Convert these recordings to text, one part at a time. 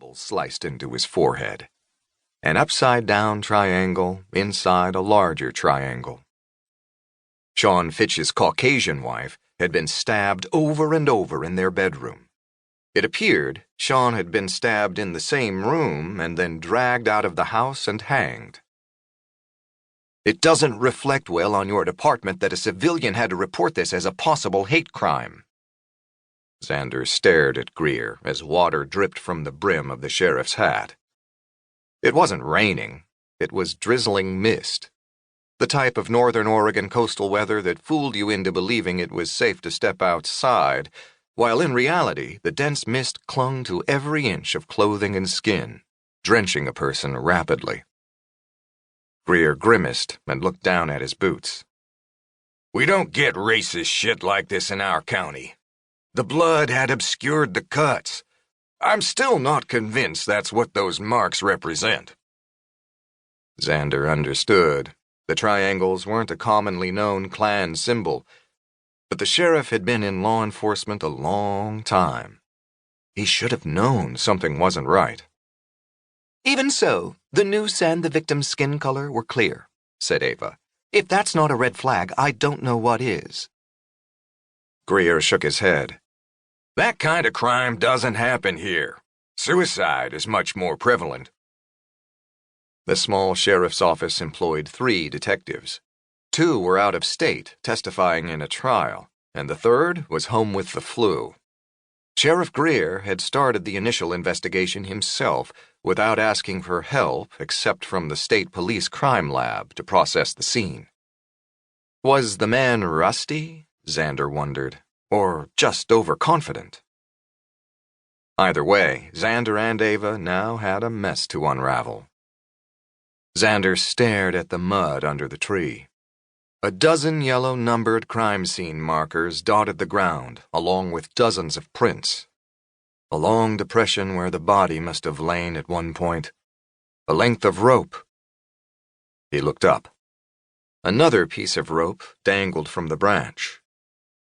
hole sliced into his forehead. An upside-down triangle inside a larger triangle. Sean Fitch's Caucasian wife had been stabbed over and over in their bedroom. It appeared Sean had been stabbed in the same room and then dragged out of the house and hanged. It doesn't reflect well on your department that a civilian had to report this as a possible hate crime. Zander stared at Greer as water dripped from the brim of the sheriff's hat. It wasn't raining. It was drizzling mist. The type of northern Oregon coastal weather that fooled you into believing it was safe to step outside, while in reality the dense mist clung to every inch of clothing and skin, drenching a person rapidly. Greer grimaced and looked down at his boots. "We don't get racist shit like this in our county. The blood had obscured the cuts. I'm still not convinced that's what those marks represent." Zander understood. The triangles weren't a commonly known Klan symbol, but the sheriff had been in law enforcement a long time. He should have known something wasn't right. "Even so, the noose and the victim's skin color were clear," said Ava. "If that's not a red flag, I don't know what is." Greer shook his head. "That kind of crime doesn't happen here. Suicide is much more prevalent." The small sheriff's office employed 3 detectives. 2 were out of state, testifying in a trial, and the 3rd was home with the flu. Sheriff Greer had started the initial investigation himself without asking for help except from the state police crime lab to process the scene. Was the man rusty, Zander wondered, or just overconfident? Either way, Zander and Ava now had a mess to unravel. Zander stared at the mud under the tree. A dozen yellow-numbered crime scene markers dotted the ground, along with dozens of prints. A long depression where the body must have lain at one point. A length of rope. He looked up. Another piece of rope dangled from the branch.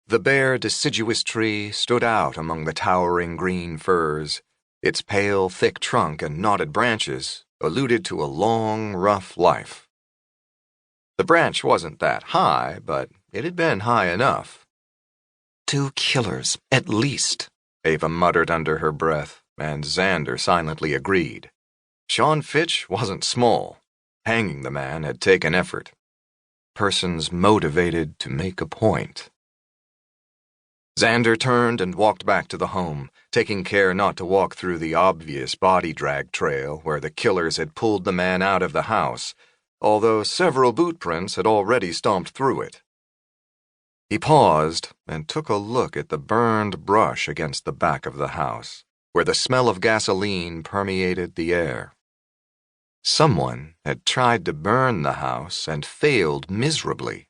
The bare, deciduous tree stood out among the towering green firs. Its pale, thick trunk and knotted branches alluded to a long, rough life. The branch wasn't that high, but it had been high enough. 2 killers, at least, Ava muttered under her breath, and Zander silently agreed. Sean Fitch wasn't small. Hanging the man had taken effort. Persons motivated to make a point. Zander turned and walked back to the home, taking care not to walk through the obvious body drag trail where the killers had pulled the man out of the house, although several boot prints had already stomped through it. He paused and took a look at the burned brush against the back of the house, where the smell of gasoline permeated the air. Someone had tried to burn the house and failed miserably.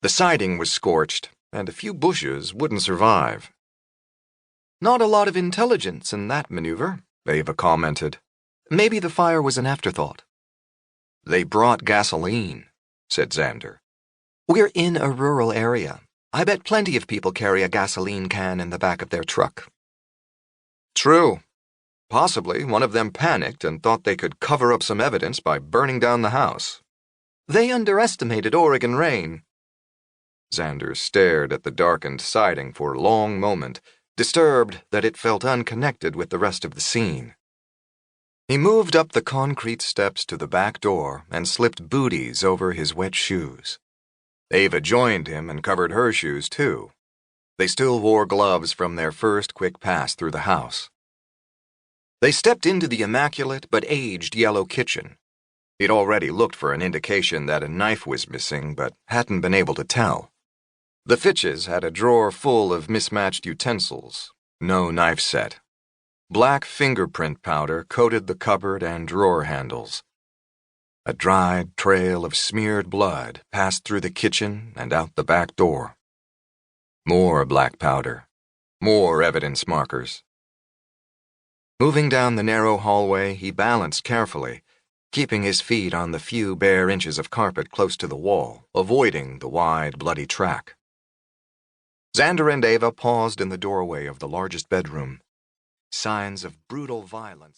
The siding was scorched, and a few bushes wouldn't survive. "Not a lot of intelligence in that maneuver," Ava commented. "Maybe the fire was an afterthought." "They brought gasoline," said Zander. "We're in a rural area. I bet plenty of people carry a gasoline can in the back of their truck." "True. Possibly one of them panicked and thought they could cover up some evidence by burning down the house." "They underestimated Oregon rain." Zander stared at the darkened siding for a long moment, disturbed that it felt unconnected with the rest of the scene. He moved up the concrete steps to the back door and slipped booties over his wet shoes. Ava joined him and covered her shoes, too. They still wore gloves from their first quick pass through the house. They stepped into the immaculate but aged yellow kitchen. He'd already looked for an indication that a knife was missing, but hadn't been able to tell. The Fitches had a drawer full of mismatched utensils, no knife set. Black fingerprint powder coated the cupboard and drawer handles. A dried trail of smeared blood passed through the kitchen and out the back door. More black powder. More evidence markers. Moving down the narrow hallway, he balanced carefully, keeping his feet on the few bare inches of carpet close to the wall, avoiding the wide, bloody track. Zander and Ava paused in the doorway of the largest bedroom. Signs of brutal violence.